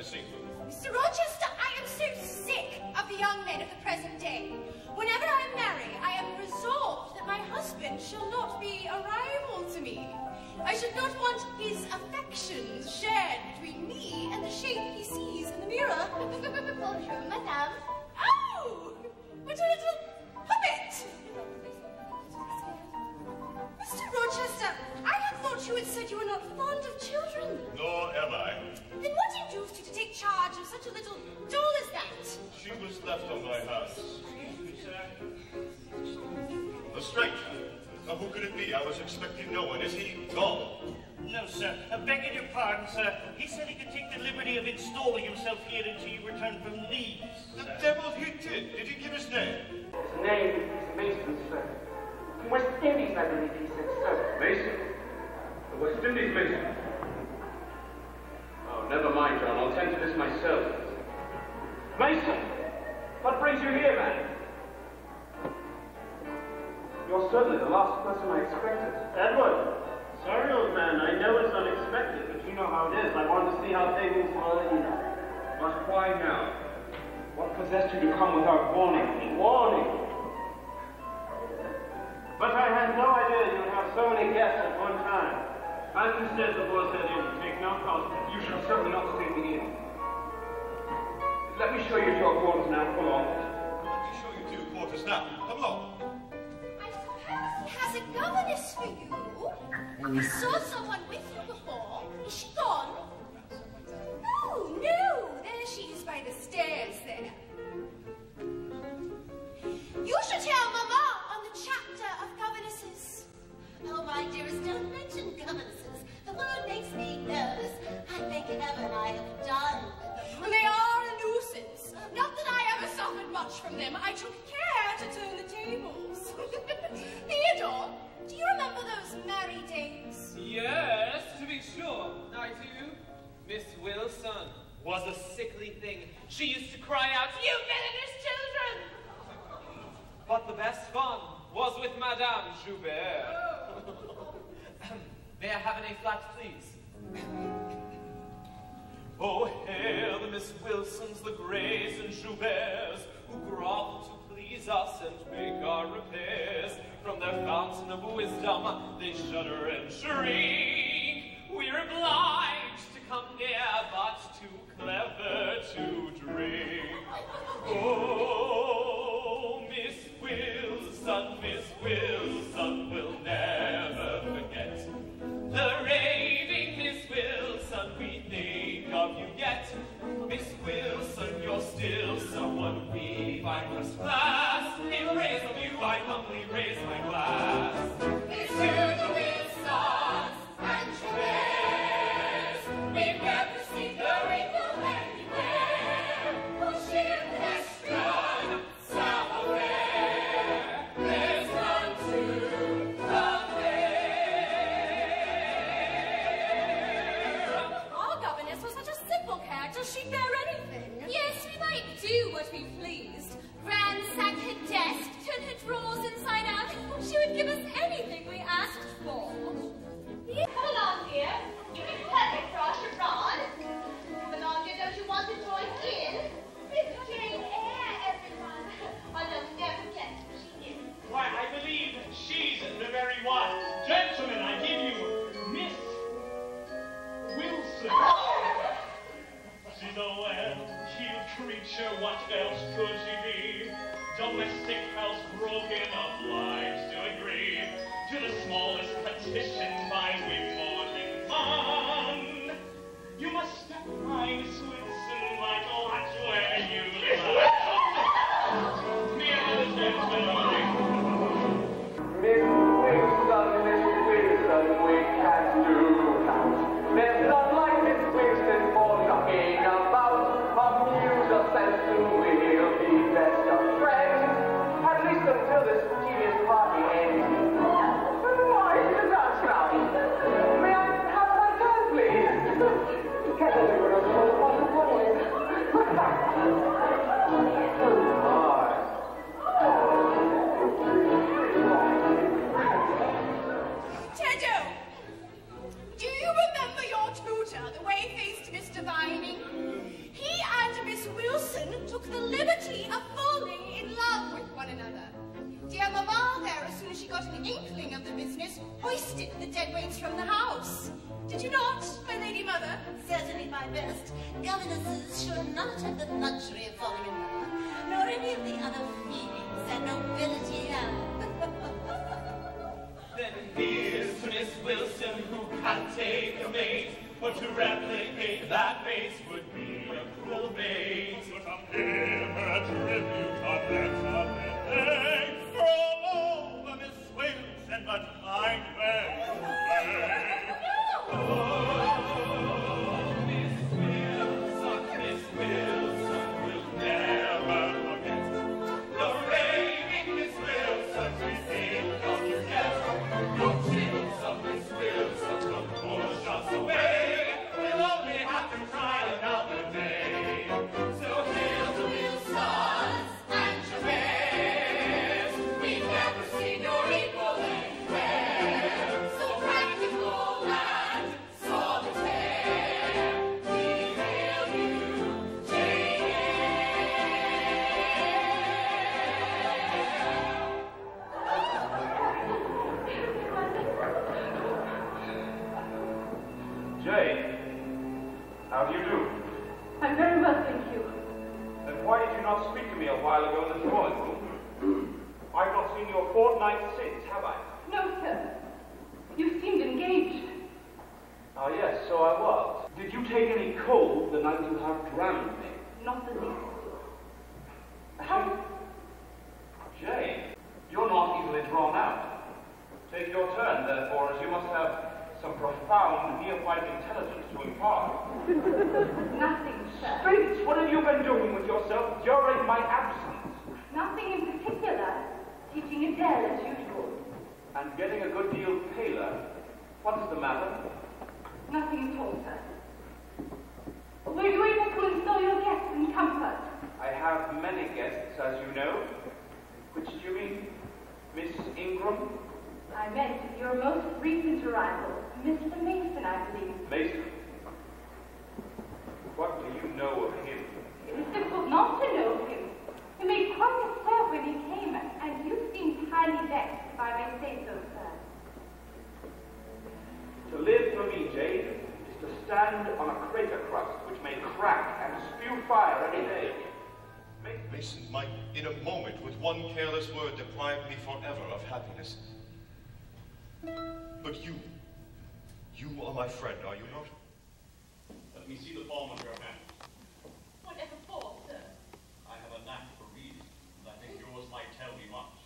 Missy? Mr. Rochester, I am so sick of the young men of the present day. Whenever I marry, I am resolved that my husband shall not be a rival to me. I should not want his affections shared between me and the shape he sees in the mirror. Bonjour, madame. Oh! What a little puppet! Mr. Rochester, I had thought you had said you were not fond of children. Nor am I. Then what induced you to take charge of such a little doll as that? She was left on my house. Excuse me, sir. A stranger? Now, who could it be? I was expecting no one. Is he gone? No, sir. Begging your pardon, sir. He said he could take the liberty of installing himself here until you return from leave. The devil he did! Did he give his name? His name is Mason, sir. From West Indies, I believe he said, sir. Mason? The West Indies Mason? Oh, never mind, John. I'll tend to this myself. Mason! What brings you here, man? You're certainly the last person I expected. Edward! Sorry, old man. I know it's unexpected, but you know how it is. I wanted to see how things were, you know. But why now? What possessed you to come without warning? Warning! But I had no idea you would have so many guests at one time. As you said, the boy said he'd take no cost. You shall certainly not stay me in. Let me show you to your quarters now. Come on. Let me show you to quarters now. Come along. I suppose he has a governess for you. I saw someone with you before. Is she gone? No, no. There she is by the stairs there. You should tell Mama on the chapter of governesses. Oh, my dearest, don't mention governesses. The word makes me nervous. I think in heaven I have done with them. They are a nuisance. Not that I ever suffered much from them. I took care to turn the tables. Theodore, do you remember those merry days? Yes, to be sure. I do. Miss Wilson was a sickly thing. She used to cry out, "You villainous children!" But the best fun was with Madame Joubert. May I have any flax, please? Oh, hail the Miss Wilsons, the Greys and Jouberts, who grovel to please us and make our repairs. From their fountain of wisdom they shudder and shriek. We're obliged to come near, but too clever to drink. Oh, Miss Wilson will never forget the raving Miss Wilson, we think of you yet. Miss Wilson, you're still someone we find first class. In praise of you, I humbly raise my glass. It's to the Wilsons and Jouberts. We've never seen the wrinkle anywhere. We'll share Western, Samoa. There's none to compare. Our governess was such a simple character, she'd bear anything. Yes, we might do what we pleased. Ransack her desk, turn her drawers inside out. She would give us anything we asked for. Come along, dear. You'd be perfect for our charade. Come along, dear, don't you want to join in? Miss Jane Eyre, everyone. I don't never guess who she is. Why, I believe she's the very one. Gentlemen, I give you Miss Wilson. She's a well-heeled creature, what else could she be? Domestic house broken, obliged to agree to the smallest petition by whim or demand. You must step by Miss Wilson, like, oh, that's where you live. Mere gentlemen. Miss Wilson, we can do that. There's none like Miss Wilson for knocking about. Amuse us and soon we'll be best of friends. At least until this tedious party ends. Why, it's a dance now. took the liberty of falling in love with one another. Dear Mamma there, as soon as she got an inkling of the business, hoisted the dead weights from the house. Did you not, my lady mother? Certainly, my best. Governesses should not have the luxury of falling in love, nor any of the other feelings that nobility have. Then here's to Miss Wilson, who can't take a mate, for to replicate that face would be a cruel bait. So come here a tribute on that beg, for all the Miss Wilson, but kind beg. Miss Wilson will never forget the raving Miss Wilson we think of you yet. The chills of Miss Wilson will push us away. We'll only have to try another day. So hail to Wilsons and Javert. We've never seen your equal anywhere. So practical and solitaire. We hail you, Jane Jane, how do you do? I'm very well, thank you. Then why did you not speak to me a while ago in the drawing room? I've not seen you a fortnight since, have I? No, sir. You seemed engaged. Ah, yes, so I was. Did you take any cold the night you have drowned me? Not the least. How? Jane, you're not easily drawn out. Take your turn, therefore, as you must have some profound neophyte intelligence to impart. Nothing, sir. Bates, what have you been doing with yourself during my absence? Nothing in particular. Teaching Adele as usual. And getting a good deal paler. What is the matter? Nothing at all, sir. Were you able to install your guests in comfort? I have many guests, as you know. Which do you mean? Miss Ingram? I meant your most recent arrival, Mr. Mason, I believe. Mason? What do you know of him? It is difficult not to know him. He made quite a stir when he came, and you seemed highly vexed, if I may say so, sir. To live for me, Jane, is to stand on a crater crust which may crack and spew fire any day. Mason might, in a moment, with one careless word, deprive me forever of happiness. But you are my friend, are you not? Let me see the palm of your hand. Whatever for, sir? I have a knack for reading, and I think yours might tell me much.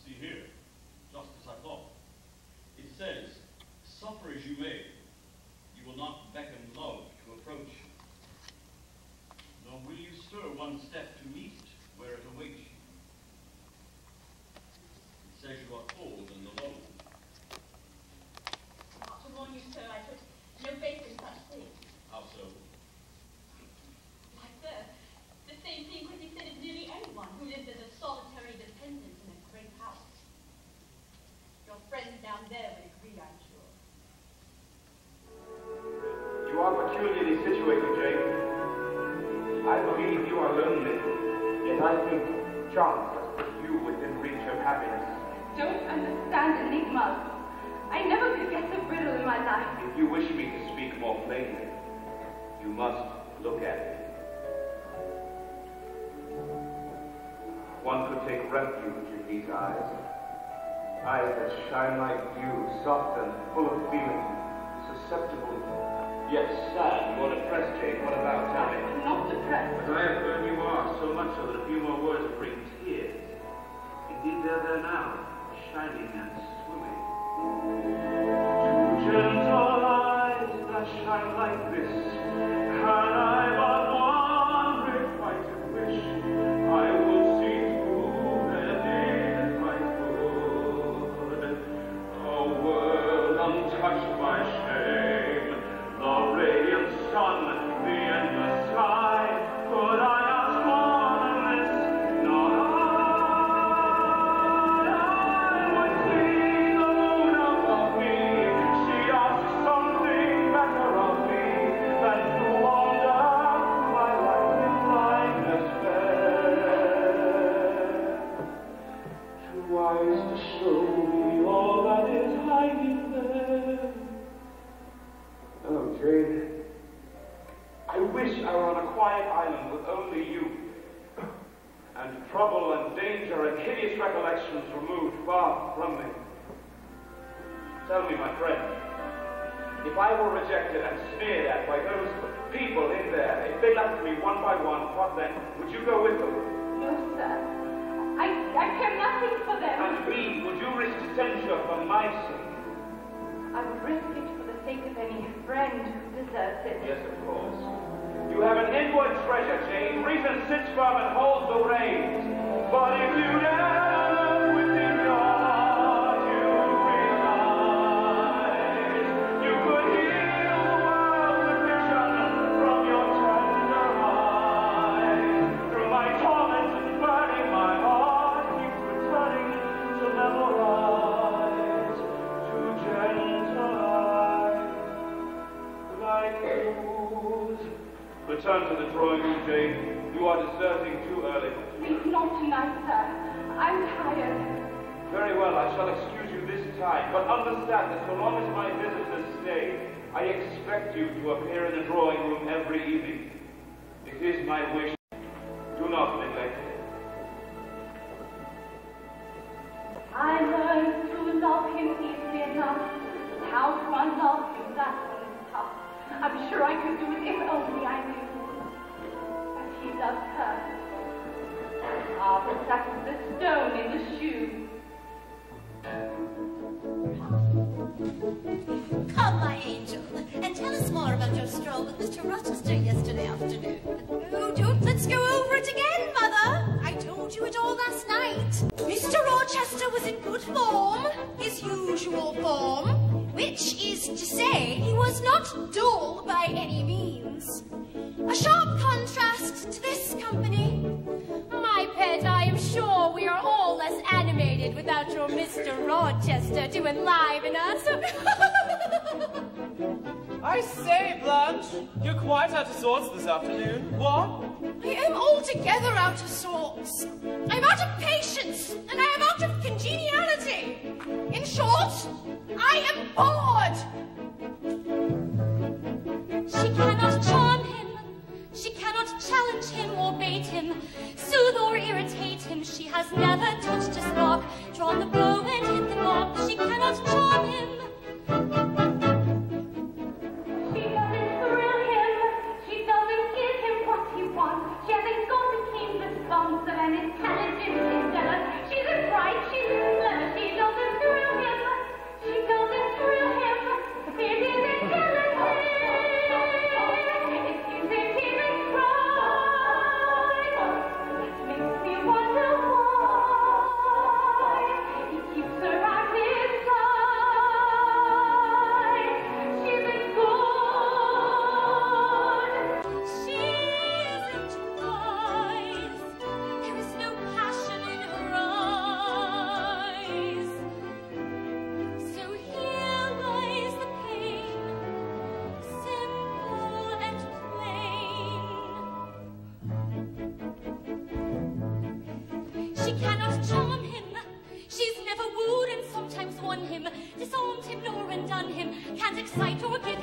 See here, just as I thought. It says, suffer as you may, you will not beckon love to approach you. Nor will you stir one step to meet it where it awaits you. It says you are cold and alone. Not to warn you, sir, I put no faith in such things. How so? Why, sir, the same thing could be said of nearly anyone who lives as a solitary dependent in a great house. Your friends down there would agree, I'm sure. You are peculiarly situated, Jane. I believe you are lonely, yet I think chance has put you within reach of happiness. Don't understand enigmas. I never could get a riddle in my life. If you wish me to speak more plainly, you must look at me. One could take refuge in these eyes. Eyes that shine like dew, soft and full of feeling, susceptible, yet sad. You are depressed, Jane. What about? Tell me. I'm not depressed. But I have heard you are, so much so that a few more words will bring tears. Indeed, they're there now, shining and swimming. Two gentle eyes that shine like this, and I but one requited wish. I would see through them if I could. A world untouched by shame, the radiant sun, the endless sky. Could I ask more than this? Not I would see the moon above me. Jane, I wish I were on a quiet island with only you, and trouble and danger and hideous recollections removed far from me. Tell me, my friend, if I were rejected and sneered at by those people in there, if they left me one by one, what then? Would you go with them? No, sir. I care nothing for them. And me, would you risk censure for my sake? I would risk it for the sake of any friend who deserves it. Yes, of course. You have an inward treasure, Jane. Reason sits firm and holds the reins. But if you never within your heart you realize you could heal the world with vision from your tender eyes. Through my torments and burning, my heart keeps returning to memorize, to gentle eyes like yours. Return to the drawing room, Jane. You are deserting too early. Please, not tonight, sir. I'm tired. Very well, I shall excuse you this time, but understand that so long as my visitors stay, I expect you to appear in the drawing room every evening. It is my wish. Do not neglect it. I learned to love him easily enough. How to unlove him, that one is tough. I'm sure I could do it if only I knew. But he loves her. Ah, but that is the stone in the shoe. Come, my angel, and tell us more about your stroll with Mr. Rochester yesterday afternoon. Oh, don't let's go over it again, Mother. I told you it all last night. Mr. Rochester was in good form, his usual form, which is to say he was not dull by any means. A sharp contrast to this company. My pet, I am sure we are all less animated without your Mr. Rochester to enliven us. I say, Blanche, you're quite out of sorts this afternoon. What? I am altogether out of sorts. I'm out of patience, and I am out of congeniality. In short, I am bored. She cannot charm him. She cannot challenge him or bait him, soothe or irritate him. She has never touched a spark, drawn the bow and hit the mark. She cannot charm him. She doesn't thrill him. She doesn't give him what he wants. She hasn't got the keen response of an intelligent intellect. She's a bright, she's clever. She doesn't thrill him. She doesn't thrill him. It isn't jealousy. She cannot charm him. She's never wooed and sometimes won him, disarmed him nor undone him, can't excite or give